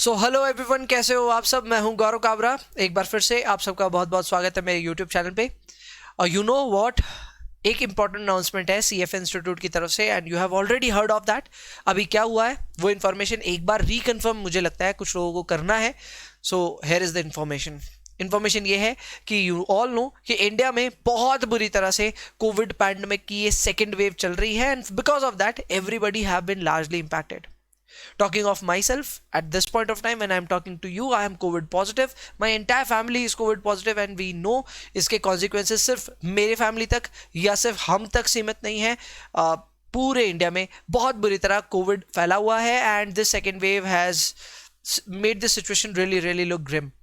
So hello everyone, कैसे हो आप सब। मैं हूं गौरव काबरा। एक बार फिर से आप सबका बहुत बहुत स्वागत है मेरे यूट्यूब चैनल पे। और यू नो व्हाट, एक इंपॉर्टेंट अनाउंसमेंट है CF इंस्टीट्यूट की तरफ से and you have already heard of that. अभी क्या हुआ है वो इन्फॉर्मेशन एक बार रिकन्फर्म मुझे लगता है कुछ लोगों को करना है। So here is the information ये है कि यू ऑल नो कि इंडिया में बहुत बुरी तरह से कोविड पैंडेमिक की ये सेकेंड वेव चल रही है and because of that everybody have been largely impacted. Talking of myself, at this point of time when I'm talking to you, I am COVID positive. My entire family is COVID positive and we know इसके consequences सिर्फ मेरे family तक या सिर्फ हम तक सीमित नहीं है. पूरे इंडिया में बहुत बुरी तरह कोविड फैला हुआ है and this second wave has made the situation really look grim.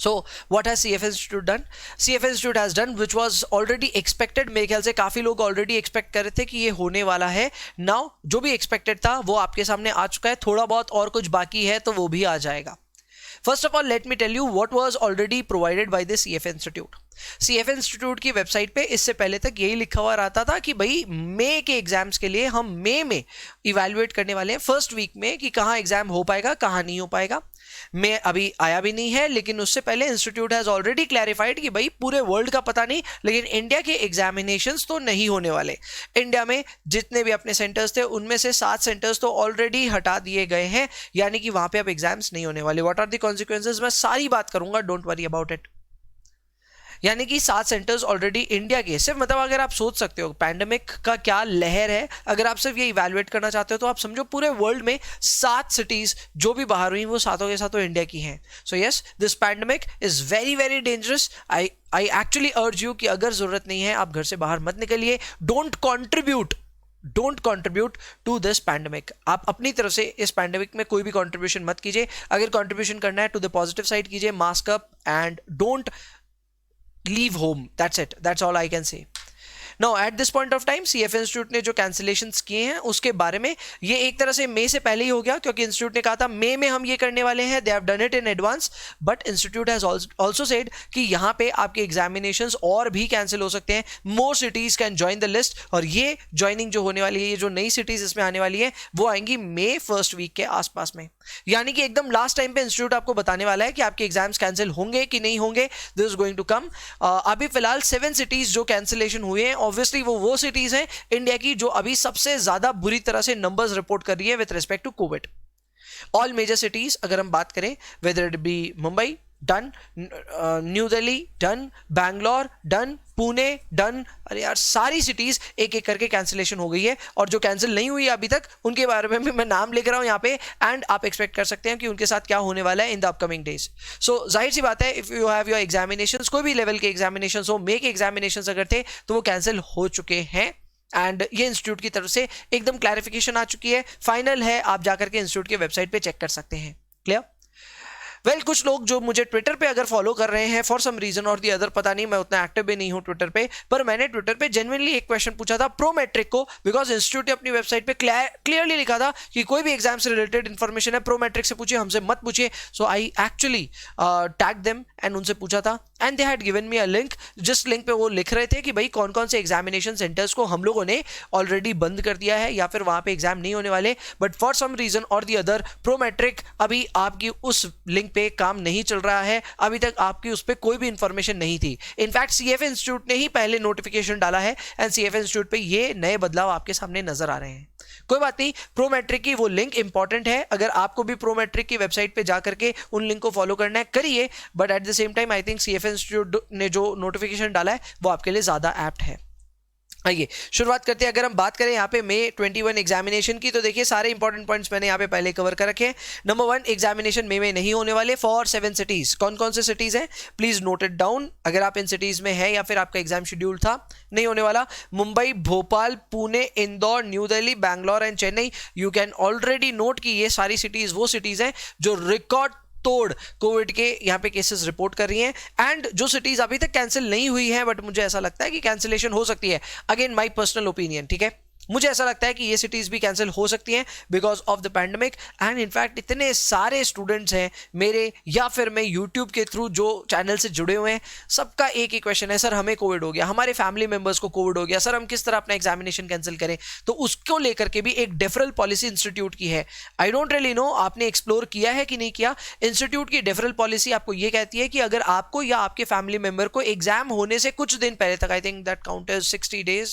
So what has CF Institute done? CF Institute has done which was already expected. मेरे ख्याल से काफ़ी लोग ऑलरेडी एक्सपेक्ट कर रहे थे कि ये होने वाला है. नाउ जो भी एक्सपेक्टेड था वो आपके सामने आ चुका है. थोड़ा बहुत और कुछ बाकी है तो वो भी आ जाएगा. First of all let me tell you what was already provided by the CF institute. CF institute की वेबसाइट पे इससे पहले तक यही लिखा हुआ रहता था कि भाई मई के एग्जाम्स के लिए हम मई में इवैल्यूएट करने वाले हैं फर्स्ट वीक में कि कहाँ एग्जाम हो पाएगा कहाँ नहीं हो पाएगा. में अभी आया भी नहीं है, लेकिन उससे पहले इंस्टीट्यूट हैज ऑलरेडी क्लैरिफाइड कि भाई पूरे वर्ल्ड का पता नहीं, लेकिन इंडिया के एग्जामिनेशंस तो नहीं होने वाले. इंडिया में जितने भी अपने सेंटर्स थे उनमें से 7 सेंटर्स तो ऑलरेडी हटा दिए गए हैं, यानी कि वहां पे अब एग्जाम्स नहीं होने वाले. व्हाट आर द कॉन्सिक्वेंसेज मैं सारी बात करूंगा, डोंट वरी अबाउट इट. यानी कि 7 सेंटर्स ऑलरेडी इंडिया के सिर्फ, मतलब अगर आप सोच सकते हो पैंडेमिक का क्या लहर है, अगर आप सिर्फ ये इवैल्यूएट करना चाहते हो तो आप समझो पूरे वर्ल्ड में 7 सिटीज जो भी बाहर हुई वो सातों के सातों इंडिया की हैं. So yes, this pandemic is very dangerous. I actually urge you कि अगर जरूरत नहीं है आप घर से बाहर मत निकलिए. Don't contribute to this pandemic. आप अपनी तरफ से इस पैंडेमिक में कोई भी कंट्रीब्यूशन मत कीजिए. अगर कंट्रीब्यूशन करना है टू द पॉजिटिव साइड कीजिए. Mask up and don't leave home. That's it. That's all I can say. Now at this point of time CF institute ने जो कैंसिलेशंस किए हैं उसके बारे में ये एक तरह से मई से पहले ही हो गया, क्योंकि इंस्टीट्यूट ने कहा था मई में हम ये करने वाले हैं. They have done it in advance, but institute has also said कि यहाँ पे आपके एग्जामिनेशंस और भी कैंसिल हो सकते हैं. More cities can join the list, और ये ज्वाइनिंग जो होने वाली है, ये जो नई सिटीज इसमें आने वाली है वो आएंगी मई फर्स्ट वीक के आसपास में. यानी कि एकदम लास्ट टाइम पे इंस्टीट्यूट आपको बताने वाला है कि आपके एग्जाम्स कैंसिल होंगे कि नहीं होंगे. This is going to come. अभी फिलहाल 7 सिटीज जो कैंसिलेशन हुए हैं, ऑब्वियसली वो सिटीज हैं इंडिया की जो अभी सबसे ज्यादा बुरी तरह से नंबर्स रिपोर्ट कर रही है with respect to Covid. All major cities अगर हम बात करें, whether it be Mumbai done, New Delhi done, Bangalore done, Pune done. अरे यार, सारी सिटीज एक एक करके कैंसिलेशन हो गई है. और जो कैंसिल नहीं हुई अभी तक उनके बारे में भी मैं नाम लेकर रहा हूं यहाँ पे, एंड आप एक्सपेक्ट कर सकते हैं कि उनके साथ क्या होने वाला है इन द अपकमिंग डेज. सो जाहिर सी बात है, if you have your examinations, कोई भी लेवल के एग्जामिनेशंस हो, मे के एग्जामिनेशंस अगर थे तो वो कैंसिल हो चुके हैं. एंड ये इंस्टीट्यूट की तरफ से एकदम क्लैरिफिकेशन आ चुकी है, फाइनल है. आप जाकर के इंस्टीट्यूट के वेबसाइट पे चेक कर सकते हैं. क्लियर? वेल, कुछ लोग जो मुझे ट्विटर पे अगर फॉलो कर रहे हैं फॉर सम रीजन और दी अदर, पता नहीं, मैं उतना एक्टिव भी नहीं हूं ट्विटर पे, पर मैंने ट्विटर पे जेन्युइनली एक क्वेश्चन पूछा था प्रोमेट्रिक को, बिकॉज इंस्टीट्यूट ने अपनी वेबसाइट पे क्लियरली लिखा था कि कोई भी एग्जाम से रिलेटेड इंफॉर्मेशन है प्रोमेट्रिक से पूछिए, हमसे मत पूछिए. So I actually tag them and उनसे पूछा था and they had given me a link. जिस लिंक पे वो लिख रहे थे कि भाई कौन कौन से एग्जामिनेशन सेंटर्स को हम लोगों ने ऑलरेडी बंद कर दिया है या फिर वहां पे एग्जाम नहीं होने वाले, बट फॉर सम रीजन और दी अदर प्रोमेट्रिक अभी आपकी उस लिंक पे काम नहीं चल रहा है. अभी तक आपकी उस पर कोई भी इंफॉर्मेशन नहीं थी. इनफैक्ट CF इंस्टीट्यूट ने ही पहले नोटिफिकेशन डाला है एंड CF इंस्टीट्यूट पे ये नए बदलाव आपके सामने नजर आ रहे हैं. कोई बात नहीं, प्रोमेट्रिक की वो लिंक इंपॉर्टेंट है. अगर आपको भी प्रोमेट्रिक की वेबसाइट पे जाकर के उन लिंक को फॉलो करना है करिए, but at the same time I think CF institute ने जो नोटिफिकेशन डाला है वो आपके लिए ज्यादा एप्ट है. आइए शुरुआत करते हैं. अगर हम बात करें यहाँ पे मई 21 एग्जामिनेशन की, तो देखिए सारे इंपॉर्टेंट पॉइंट्स मैंने यहाँ पे पहले कवर कर रखे हैं. नंबर 1, एग्जामिनेशन मई में नहीं होने वाले फॉर 7 सिटीज. कौन कौन से सिटीज हैं प्लीज नोट इट डाउन. अगर आप इन सिटीज में है या फिर आपका एग्जाम शेड्यूल था, नहीं होने वाला. Mumbai, Bhopal, Pune, Indore, new Delhi, Bangalore and Chennai. You can already note कि ये सारी सिटीज वो सिटीज हैं जो रिकॉर्ड तोड़ कोविड के यहाँ पे केसेस रिपोर्ट कर रही हैं. एंड जो सिटीज अभी तक कैंसिल नहीं हुई हैं बट मुझे ऐसा लगता है कि कैंसिलेशन हो सकती है, अगेन माय पर्सनल ओपिनियन, ठीक है. मुझे ऐसा लगता है कि ये सिटीज भी कैंसिल हो सकती हैं because of the pandemic. And in fact इतने सारे स्टूडेंट्स हैं मेरे, या फिर मैं यूट्यूब के थ्रू जो चैनल से जुड़े हुए हैं, सबका एक ही क्वेश्चन है, सर हमें कोविड हो गया, हमारे फैमिली मेंबर्स को कोविड हो गया, सर हम किस तरह अपना एग्जामिनेशन कैंसिल करें। तो उसको लेकर के भी एक डेफरल पॉलिसी इंस्टीट्यूट की है। आई डोंट रियली नो आपने एक्सप्लोर किया है कि नहीं किया। इंस्टीट्यूट की डेफरल पॉलिसी आपको ये कहती है कि अगर आपको या आपके फैमिली मेंबर को एग्जाम होने से कुछ दिन पहले तक, I think that count as 60 days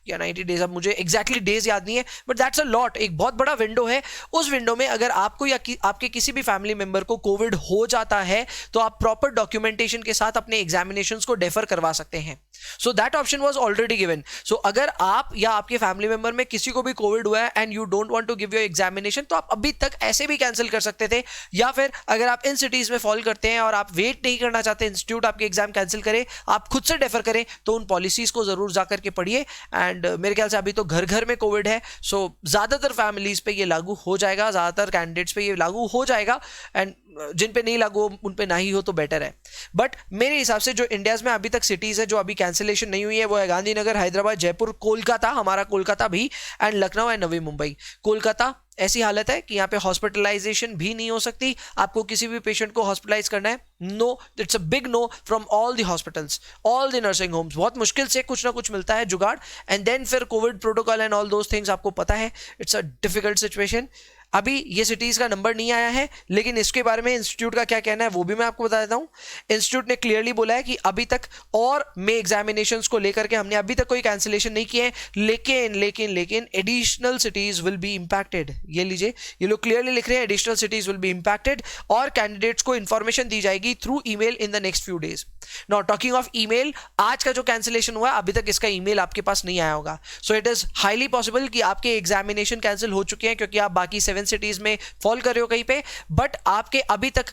या 90 डेज, अब मुझे एग्जैक्टली डेज याद नहीं है, बट दैट्स अ लॉट, एक बहुत बड़ा विंडो है। उस विंडो में अगर आपको या आपके किसी भी फैमिली मेंबर को कोविड हो जाता है तो आप प्रॉपर डॉक्यूमेंटेशन के साथ अपने एग्जामिनेशंस को डेफर करवा सकते हैं। So that option was already given. So अगर आप या आपके फैमिली मेंबर में किसी को भी कोविड हुआ है and you don't want to give your examination, तो आप अभी तक ऐसे भी कैंसिल कर सकते थे। या फिर अगर आप इन सिटीज में फॉल करते हैं और आप वेट नहीं करना चाहते इंस्टीट्यूट आपके एग्जाम कैंसिल करे, आप खुद से डेफर करें, तो उन पॉलिसीज को जरूर जाकर के पढ़िए। एंड मेरे ख्याल से अभी तो घर घर में कोविड है, सो ज्यादातर फैमिलीज पे ये लागू हो जाएगा, ज्यादातर कैंडिडेट्स पे ये लागू हो जाएगा, एंड जिन पे नहीं लागू उन पे ना ही हो तो बेटर है। बट मेरे हिसाब से जो इंडियाज में अभी तक सिटीज है जो अभी कैंसिलेशन नहीं हुई है वो है गांधीनगर, हैदराबाद, जयपुर, कोलकाता, हमारा कोलकाता भी, एंड लखनऊ एंड नवी मुंबई। कोलकाता ऐसी हालत है कि यहाँ पे हॉस्पिटलाइजेशन भी नहीं हो सकती। आपको किसी भी पेशेंट को हॉस्पिटलाइज करना है, no, it's a big no from all the hospitals, all the nursing homes. बहुत मुश्किल से कुछ ना कुछ मिलता है जुगाड़, एंड देन फिर Covid protocol and all those things आपको पता है, इट्स अ डिफिकल्ट सिचुएशन। अभी ये सिटीज का नंबर नहीं आया है, लेकिन इसके बारे में इंस्टीट्यूट का क्या कहना है वो भी मैं आपको बता देता हूं। इंस्टीट्यूट ने क्लियरली बोला है कि अभी तक और मे एग्जामिनेशंस को लेकर के हमने अभी तक कोई कैंसिलेशन नहीं किए हैं, लेकिन additional cities will be impacted. ये लीजिए, ये लोग क्लियरली लिख रहे हैं additional cities will be impacted, और कैंडिडेट्स को इंफॉर्मेशन दी जाएगी through email in the next few days. Now talking of email, आज का जो कैंसिलेशन हुआ अभी तक इसका ईमेल आपके पास नहीं आया होगा। So it is highly possible कि आपके एग्जामिनेशन कैंसिल हो चुके हैं क्योंकि आप बाकी 7 सिटीज में फॉल कर रहे हो कहीं पे, बट आपके अभी तक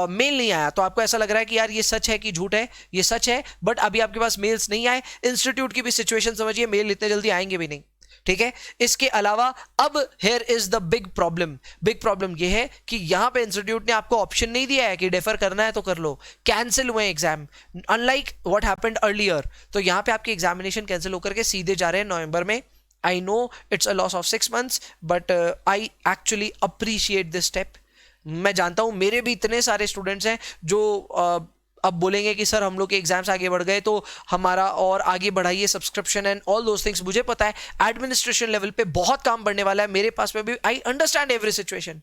मेल नहीं आया। तो आपको ऐसा लग रहा है कि यार ये सच है कि झूठ है, ये सच है, बट अभी आपके पास मेल्स नहीं आए। इंस्टीट्यूट की भी सिचुएशन समझिए, मेल इतने जल्दी आएंगे भी नहीं, ठीक है। इसके अलावा अब here is the big problem ये है कि यहां पे इंस्टीट्यूट ने आपको ऑप्शन नहीं दिया है कि डेफर करना है तो कर लो, कैंसिल हुए exam, unlike what happened earlier. तो यहां पे आपके एग्जामिनेशन कैंसिल होकर के सीधे जा रहे हैं नवंबर में। I know it's a loss of 6 months, but I actually appreciate this step. मैं जानता हूं मेरे भी इतने सारे स्टूडेंट्स हैं जो अब बोलेंगे कि सर हम लोग के एग्जाम्स आगे बढ़ गए तो हमारा और आगे बढ़ाइए subscription and all those things. मुझे पता है एडमिनिस्ट्रेशन लेवल पे बहुत काम बढ़ने वाला है, मेरे पास में भी, I understand every situation,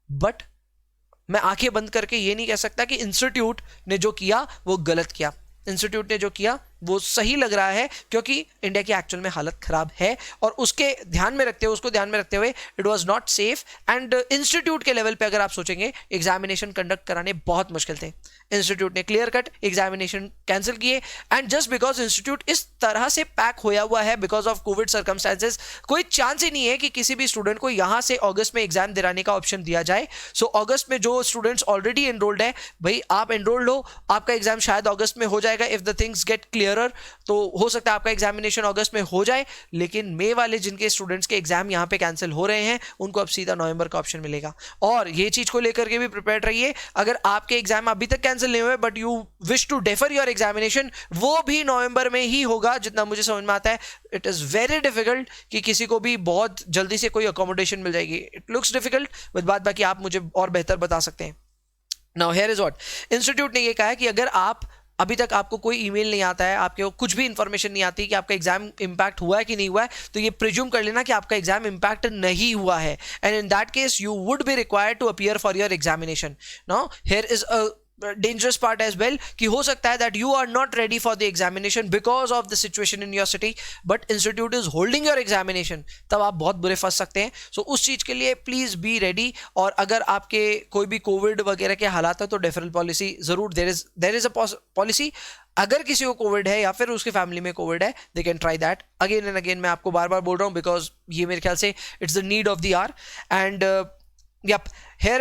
but मैं आंखें बंद करके ये नहीं कह सकता कि इंस्टीट्यूट ने जो किया वो गलत किया। इंस्टीट्यूट ने जो किया वो सही लग रहा है क्योंकि इंडिया की एक्चुअल में हालत खराब है, और उसको ध्यान में रखते हुए it was not safe. And institute के लेवल पे अगर आप सोचेंगे एग्जामिनेशन कंडक्ट कराने बहुत मुश्किल थे, इंस्टीट्यूट ने क्लियर कट एग्जामिनेशन कैंसिल किए। एंड जस्ट बिकॉज इंस्टीट्यूट इस तरह से पैक होया हुआ है बिकॉज ऑफ कोविड सर्कमस्टेंसेस, कोई चांस ही नहीं है कि किसी भी स्टूडेंट को यहां से अगस्त में एग्जाम दिलाने का ऑप्शन दिया जाए। सो अगस्त में जो स्टूडेंट्स ऑलरेडी एनरोल्ड है, भाई आप एनरोल्ड हो, आपका एग्जाम शायद अगस्त में हो जाएगा if the things get clear, तो हो सकता है आपका एग्जामिनेशन अगस्त में हो जाए। लेकिन मई वाले जिनके स्टूडेंट्स के एग्जाम यहां पे कैंसिल हो रहे हैं उनको अब सीधा नवंबर का ऑप्शन मिलेगा। और ये चीज को लेकर के भी प्रिपेयर रहिए, अगर आपके एग्जाम अभी तक कैंसिल नहीं हुए but you wish to defer your examination, वो भी नवंबर में ही होगा जितना मुझे समझ में आता है। इट इज वेरी डिफिकल्ट कि किसी को भी बहुत जल्दी से कोई अकोमोडेशन मिल जाएगी, इट लुक्स डिफिकल्ट, बट बात बाकी आप मुझे और बेहतर बता सकते हैं। Now here is what institute ने ये कहा है कि अगर आप अभी तक आपको कोई ईमेल नहीं आता है, आपके कुछ भी इंफॉर्मेशन नहीं आती कि आपका एग्जाम इंपैक्ट हुआ है कि नहीं हुआ है, तो ये प्रिज्यूम कर लेना कि आपका एग्जाम इंपैक्ट नहीं हुआ है, and in that case you would be required to appear for your examination. Now here is a dangerous part as well कि हो सकता है that you are not ready for the examination because of the situation in your city, but institute is holding your examination, तब आप बहुत बुरे फंस सकते हैं। सो उस चीज के लिए प्लीज बी रेडी, और अगर आपके कोई भी कोविड वगैरह के हालात है तो डेफरल पॉलिसी जरूर, देयर इज अ पॉलिसी। अगर किसी को कोविड है या फिर उसकी फैमिली में कोविड है, they can try that. Again and again मैं आपको बार बार बोल रहा हूँ बिकॉज ये मेरे ख्याल से it's the need of the hour. And yep, here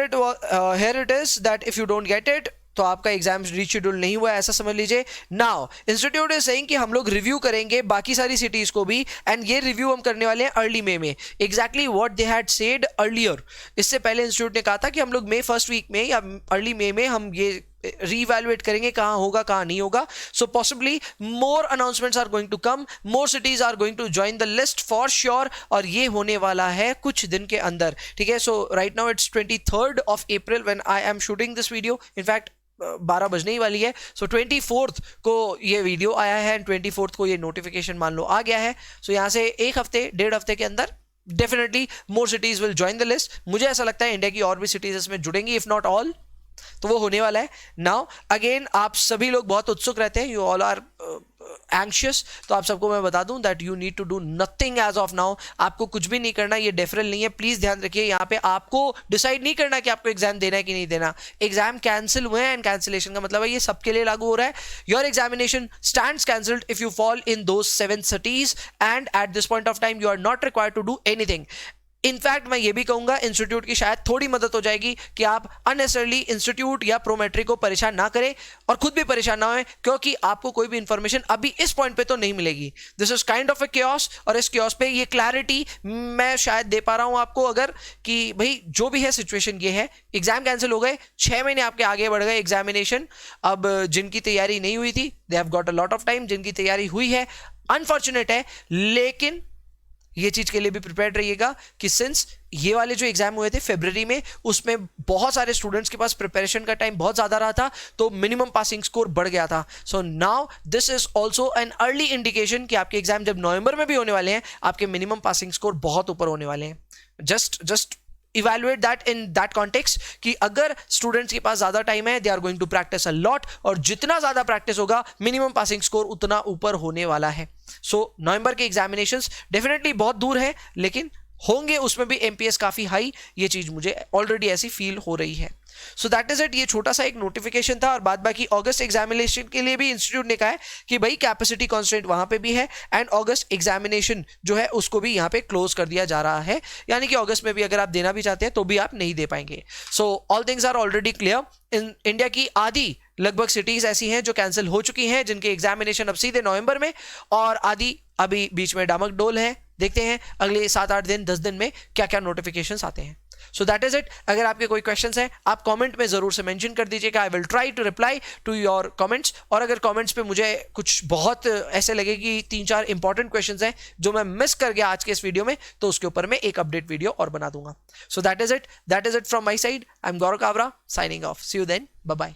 it is that if you don't get it तो आपका एग्जाम रीशेड्यूल नहीं हुआ है, ऐसा समझ लीजिए। नाउ इंस्टीट्यूट इज सेइंग कि हम लोग रिव्यू करेंगे बाकी सारी सिटीज को भी, एंड ये रिव्यू हम करने वाले हैं अर्ली मई में, exactly what they had said earlier. इससे पहले इंस्टीट्यूट ने कहा था कि हम लोग मई फर्स्ट वीक में या अर्ली मई में हम ये रीवैल्यूएट करेंगे कहाँ होगा कहाँ नहीं होगा. So possibly more announcements are going to come, more cities are going to join the list for sure, और ये होने वाला है कुछ दिन के अंदर. ठीक है, so right now it's 23rd of April when I am shooting this video. In fact 12 बजने ही वाली है. सो 24th को ये वीडियो आया है एंड 24th को ये नोटिफिकेशन मान लो आ गया है. सो यहाँ से एक हफ्ते डेढ़ हफ्ते के अंदर definitely more cities will join the list. मुझे ऐसा लगता है इंडिया की और भी सिटीज इसमें जुड़ेंगी, इफ नॉट ऑल, तो वो होने वाला है. नाउ अगेन आप सभी लोग बहुत उत्सुक रहते हैं, यू ऑल आर एंशियस, तो आप सबको मैं बता दूं that you need to do nothing as of now. आपको कुछ भी नहीं करना, ये डेफरल नहीं है, प्लीज ध्यान रखिए. यहाँ पे आपको डिसाइड नहीं करना कि आपको एग्जाम देना है कि नहीं देना. एग्जाम कैंसिल हुए हैं एंड कैंसिलेशन का मतलब है ये सबके लिए लागू हो रहा है. Your examination stands cancelled if you fall in those 7 cities and at this point of time you are not required to do anything. In fact मैं ये भी कहूंगा इंस्टीट्यूट की शायद थोड़ी मदद हो जाएगी कि आप अननेसेसरली इंस्टीट्यूट या प्रोमेट्री को परेशान ना करें और खुद भी परेशान ना हों, क्योंकि आपको कोई भी इंफॉर्मेशन अभी इस पॉइंट पे तो नहीं मिलेगी. This is kind of A chaos, और इस क्योस पे ये क्लैरिटी मैं शायद दे पा रहा हूं आपको अगर कि भाई जो भी है सिचुएशन ये है, एग्जाम कैंसिल हो गए, 6 महीने आपके आगे बढ़ गए एग्जामिनेशन. अब जिनकी तैयारी नहीं हुई थी they have got a lot of time, जिनकी तैयारी हुई है अनफॉर्चुनेट है, लेकिन ये चीज के लिए भी प्रिपेयर्ड रहिएगा कि सिंस ये वाले जो एग्जाम हुए थे फरवरी में, उसमें बहुत सारे स्टूडेंट्स के पास प्रिपरेशन का टाइम बहुत ज्यादा रहा था, तो मिनिमम पासिंग स्कोर बढ़ गया था. So now this is also an early indication कि आपके एग्जाम जब नवंबर में भी होने वाले हैं, आपके मिनिमम पासिंग स्कोर बहुत ऊपर होने वाले हैं. Just evaluate that in that context कि अगर स्टूडेंट्स के पास ज्यादा टाइम है, they are going to practise a lot, और जितना ज्यादा प्रैक्टिस होगा मिनिमम पासिंग स्कोर उतना ऊपर होने वाला है. सो नवंबर के एग्जामिनेशंस डेफिनेटली बहुत दूर है, लेकिन होंगे उसमें भी एमपीएस काफी हाई, ये चीज मुझे ऑलरेडी ऐसी फील हो रही है. सो दैट इज इट. ये छोटा सा एक नोटिफिकेशन था, और बाद बाकी अगस्त एग्जामिनेशन के लिए भी इंस्टीट्यूट ने कहा है कि भाई कैपेसिटी कॉन्स्टेंट वहां पे भी है, एंड अगस्त एग्जामिनेशन जो है उसको भी यहाँ पे क्लोज कर दिया जा रहा है, यानी कि अगस्त में भी अगर आप देना भी चाहते हैं तो भी आप नहीं दे पाएंगे. So all things are already clear. In India की आधी लगभग सिटीज ऐसी हैं जो कैंसिल हो चुकी हैं, जिनके एग्जामिनेशन अब सीधे नवंबर में, और आधी अभी बीच में डामक डोल है. देखते हैं अगले 7-8 दिन 10 दिन में क्या क्या नोटिफिकेशंस आते हैं. So that is it. अगर आपके कोई क्वेश्चंस हैं आप कमेंट में जरूर से मेंशन कर दीजिएगा. I will try to reply to your comments. और अगर कमेंट्स पे मुझे कुछ बहुत ऐसे लगे कि 3-4 इंपॉर्टेंट क्वेश्चंस हैं जो मैं मिस कर गया आज के इस वीडियो में, तो उसके ऊपर मैं एक अपडेट वीडियो और बना दूंगा. So that is it from my side. I am Gaurav Kavra signing off. See you then. Bye bye.